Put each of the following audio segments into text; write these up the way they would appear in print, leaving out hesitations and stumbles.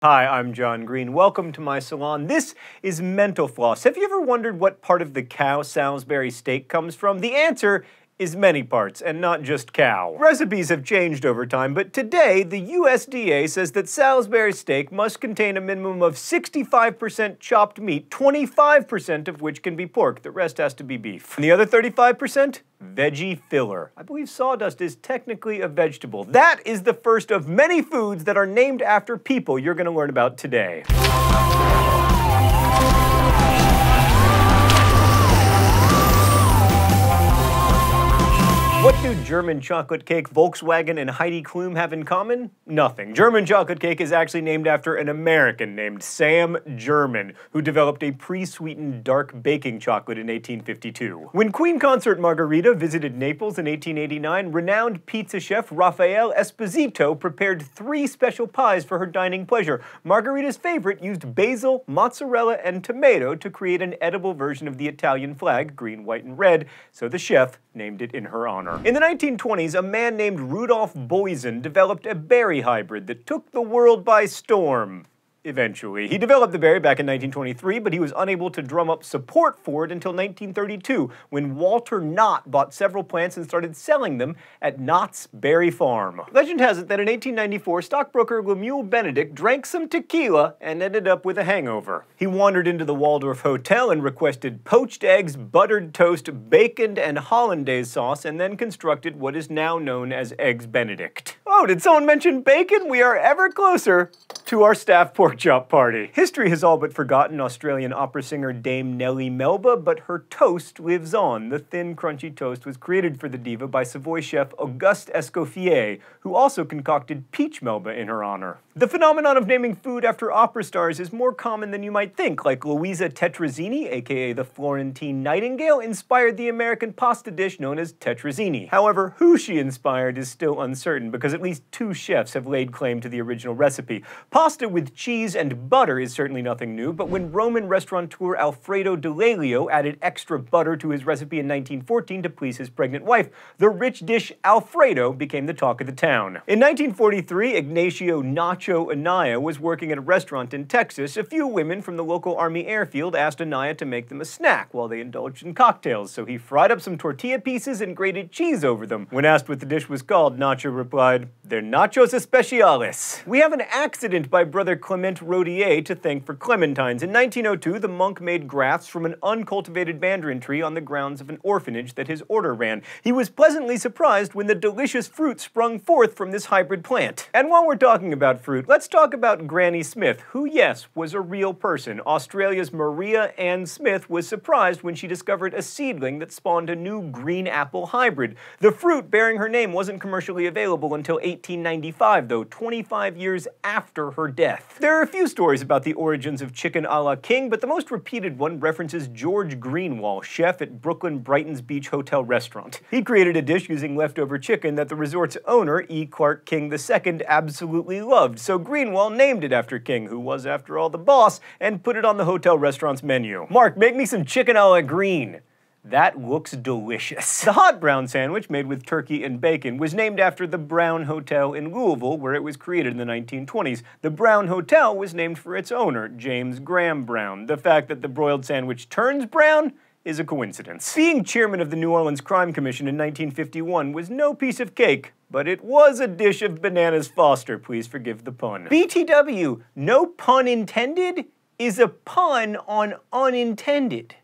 Hi, I'm John Green. Welcome to my salon. This is Mental Floss. Have you ever wondered what part of the cow Salisbury steak comes from? The answer is many parts, and not just cow. Recipes have changed over time, but today the USDA says that Salisbury steak must contain a minimum of 65% chopped meat, 25% of which can be pork. The rest has to be beef. And the other 35%? Veggie filler. I believe sawdust is technically a vegetable. That is the first of many foods that are named after people you're going to learn about today. What do German chocolate cake, Volkswagen, and Heidi Klum have in common? Nothing. German chocolate cake is actually named after an American named Sam German, who developed a pre-sweetened dark baking chocolate in 1852. When Queen Consort Margherita visited Naples in 1889, renowned pizza chef Raffaele Esposito prepared 3 special pies for her dining pleasure. Margherita's favorite used basil, mozzarella, and tomato to create an edible version of the Italian flag, green, white, and red, so the chef named it in her honor. In the 1920s, a man named Rudolf Boysen developed a berry hybrid that took the world by storm. Eventually. He developed the berry back in 1923, but he was unable to drum up support for it until 1932, when Walter Knott bought several plants and started selling them at Knott's Berry Farm. Legend has it that in 1894, stockbroker Lemuel Benedict drank some tequila and ended up with a hangover. He wandered into the Waldorf Hotel and requested poached eggs, buttered toast, bacon, and hollandaise sauce, and then constructed what is now known as Eggs Benedict. Oh, did someone mention bacon? We are ever closer to our staff pork chop party. History has all but forgotten Australian opera singer Dame Nellie Melba, but her toast lives on. The thin, crunchy toast was created for the diva by Savoy chef Auguste Escoffier, who also concocted peach Melba in her honor. The phenomenon of naming food after opera stars is more common than you might think, like Louisa Tetrazzini, aka the Florentine Nightingale, inspired the American pasta dish known as tetrazzini. However, who she inspired is still uncertain, because at least 2 chefs have laid claim to the original recipe. Pasta with cheese and butter is certainly nothing new, but when Roman restaurateur Alfredo de Lelio added extra butter to his recipe in 1914 to please his pregnant wife, the rich dish Alfredo became the talk of the town. In 1943, Ignacio Nacho Anaya was working at a restaurant in Texas. A few women from the local Army airfield asked Anaya to make them a snack while they indulged in cocktails, so he fried up some tortilla pieces and grated cheese over them. When asked what the dish was called, Nacho replied, "They're nachos especiales." We have an accident by Brother Clement Rodier to thank for clementines. In 1902, the monk made grafts from an uncultivated mandarin tree on the grounds of an orphanage that his order ran. He was pleasantly surprised when the delicious fruit sprung forth from this hybrid plant. And while we're talking about fruit, let's talk about Granny Smith, who, yes, was a real person. Australia's Maria Ann Smith was surprised when she discovered a seedling that spawned a new green apple hybrid. The fruit bearing her name wasn't commercially available until 1895, though, 25 years after her death. There are a few stories about the origins of chicken a la king, but the most repeated one references George Greenwall, chef at Brooklyn Brighton's Beach Hotel restaurant. He created a dish using leftover chicken that the resort's owner, E. Clark King II, absolutely loved, so Greenwall named it after King, who was, after all, the boss, and put it on the hotel restaurant's menu. "Mark, make me some chicken a la green." That looks delicious. The hot brown sandwich, made with turkey and bacon, was named after the Brown Hotel in Louisville, where it was created in the 1920s. The Brown Hotel was named for its owner, James Graham Brown. The fact that the broiled sandwich turns brown is a coincidence. Being chairman of the New Orleans Crime Commission in 1951 was no piece of cake, but it was a dish of bananas Foster, please forgive the pun. BTW, no pun intended, is a pun on unintended.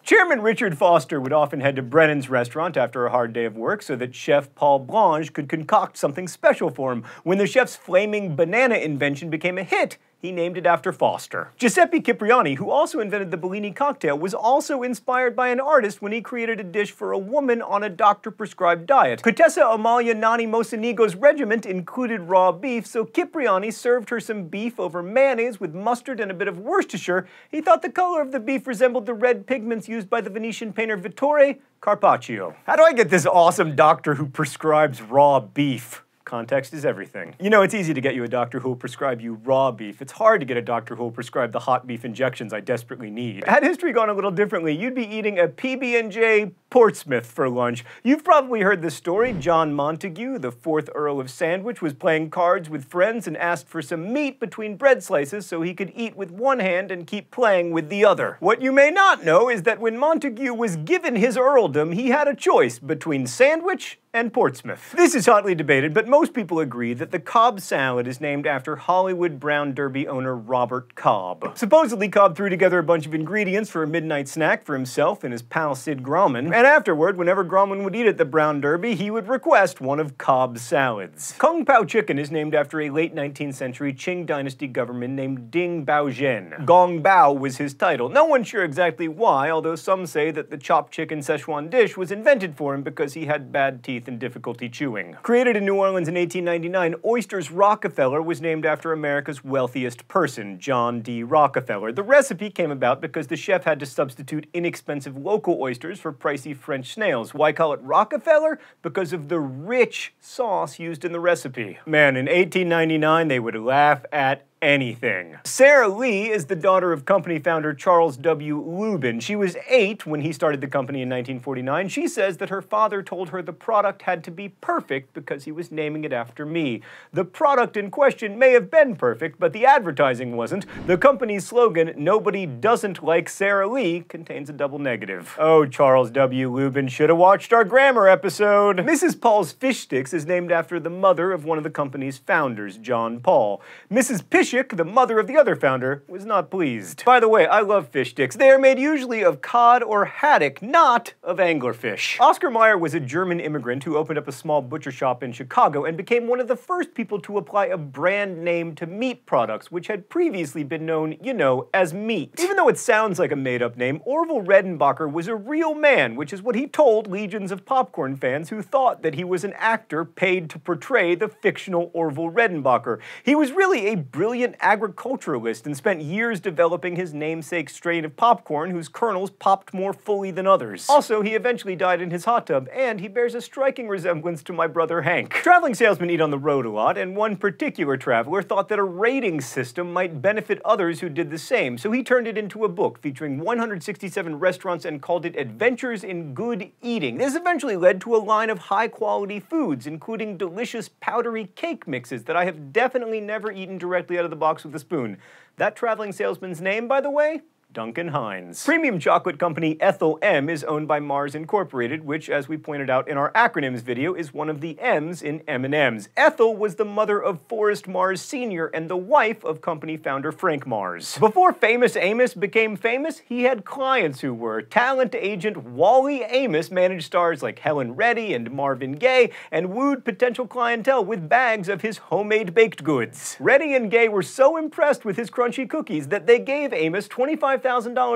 Chairman Richard Foster would often head to Brennan's restaurant after a hard day of work so that Chef Paul Blanche could concoct something special for him. When the chef's flaming banana invention became a hit, he named it after Foster. Giuseppe Cipriani, who also invented the Bellini cocktail, was also inspired by an artist when he created a dish for a woman on a doctor-prescribed diet. Contessa Amalia Nani Mocenigo's regiment included raw beef, so Cipriani served her some beef over mayonnaise with mustard and a bit of Worcestershire. He thought the color of the beef resembled the red pigments used by the Venetian painter Vittore Carpaccio. How do I get this awesome doctor who prescribes raw beef? Context is everything. You know, it's easy to get you a doctor who will prescribe you raw beef. It's hard to get a doctor who will prescribe the hot beef injections I desperately need. Had history gone a little differently, you'd be eating a PB&J Portsmouth for lunch. You've probably heard this story. John Montague, the 4th Earl of Sandwich, was playing cards with friends and asked for some meat between bread slices so he could eat with one hand and keep playing with the other. What you may not know is that when Montague was given his earldom, he had a choice between sandwich and Portsmouth. This is hotly debated, but most people agree that the Cobb salad is named after Hollywood Brown Derby owner Robert Cobb. Supposedly, Cobb threw together a bunch of ingredients for a midnight snack for himself and his pal Sid Grauman, and afterward, whenever Grauman would eat at the Brown Derby, he would request one of Cobb's salads. Kung Pao chicken is named after a late 19th century Qing dynasty government named Ding Baozhen. Gong Bao was his title. No one's sure exactly why, although some say that the chopped chicken Szechuan dish was invented for him because he had bad teeth and difficulty chewing. Created in New Orleans in 1899, Oysters Rockefeller was named after America's wealthiest person, John D. Rockefeller. The recipe came about because the chef had to substitute inexpensive local oysters for pricey French snails. Why call it Rockefeller? Because of the rich sauce used in the recipe. Man, in 1899, they would laugh at anything. Sarah Lee is the daughter of company founder Charles W. Lubin. She was 8 when he started the company in 1949. She says that her father told her the product had to be perfect because he was naming it after me. The product in question may have been perfect, but the advertising wasn't. The company's slogan, "Nobody doesn't like Sarah Lee," contains a double negative. Oh, Charles W. Lubin should have watched our grammar episode. Mrs. Paul's Fish Sticks is named after the mother of one of the company's founders, John Paul. Mrs. Pishik, the mother of the other founder, was not pleased. By the way, I love fish sticks. They are made usually of cod or haddock, not of anglerfish. Oscar Mayer was a German immigrant who opened up a small butcher shop in Chicago and became one of the first people to apply a brand name to meat products, which had previously been known, you know, as meat. Even though it sounds like a made-up name, Orville Redenbacher was a real man, which is what he told legions of popcorn fans who thought that he was an actor paid to portray the fictional Orville Redenbacher. He was really a brilliant agriculturalist and spent years developing his namesake strain of popcorn whose kernels popped more fully than others. Also, he eventually died in his hot tub, and he bears a striking resemblance to my brother Hank. Traveling salesmen eat on the road a lot, and one particular traveler thought that a rating system might benefit others who did the same, so he turned it into a book featuring 167 restaurants and called it Adventures in Good Eating. This eventually led to a line of high-quality foods, including delicious powdery cake mixes that I have definitely never eaten directly out of the box with a spoon. That traveling salesman's name, by the way? Duncan Hines. Premium chocolate company Ethel M is owned by Mars Incorporated, which, as we pointed out in our acronyms video, is one of the M's in M&M's. Ethel was the mother of Forrest Mars Sr. and the wife of company founder Frank Mars. Before Famous Amos became famous, he had clients who were. Talent agent Wally Amos managed stars like Helen Reddy and Marvin Gaye and wooed potential clientele with bags of his homemade baked goods. Reddy and Gaye were so impressed with his crunchy cookies that they gave Amos $25,000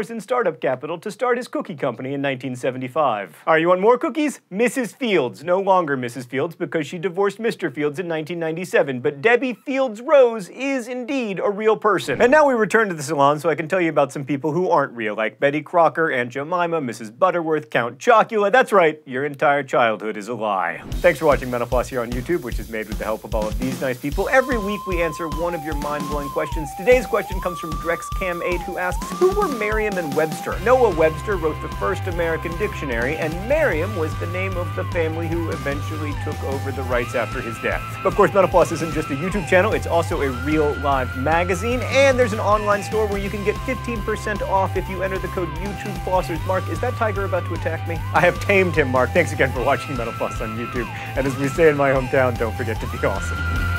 in startup capital to start his cookie company in 1975. All right, you want more cookies? Mrs. Fields. No longer Mrs. Fields because she divorced Mr. Fields in 1997, but Debbie Fields Rose is indeed a real person. And now we return to the salon so I can tell you about some people who aren't real, like Betty Crocker, Aunt Jemima, Mrs. Butterworth, Count Chocula. That's right, your entire childhood is a lie. Thanks for watching Mental Floss here on YouTube, which is made with the help of all of these nice people. Every week we answer one of your mind-blowing questions. Today's question comes from DrexCam8, who asks, who were Merriam and Webster? Noah Webster wrote the first American dictionary, and Merriam was the name of the family who eventually took over the rights after his death. Of course, Mental Floss isn't just a YouTube channel, it's also a real live magazine, and there's an online store where you can get 15% off if you enter the code YouTubeFlossers. Mark, is that tiger about to attack me? I have tamed him, Mark. Thanks again for watching Mental Floss on YouTube, and as we say in my hometown, don't forget to be awesome.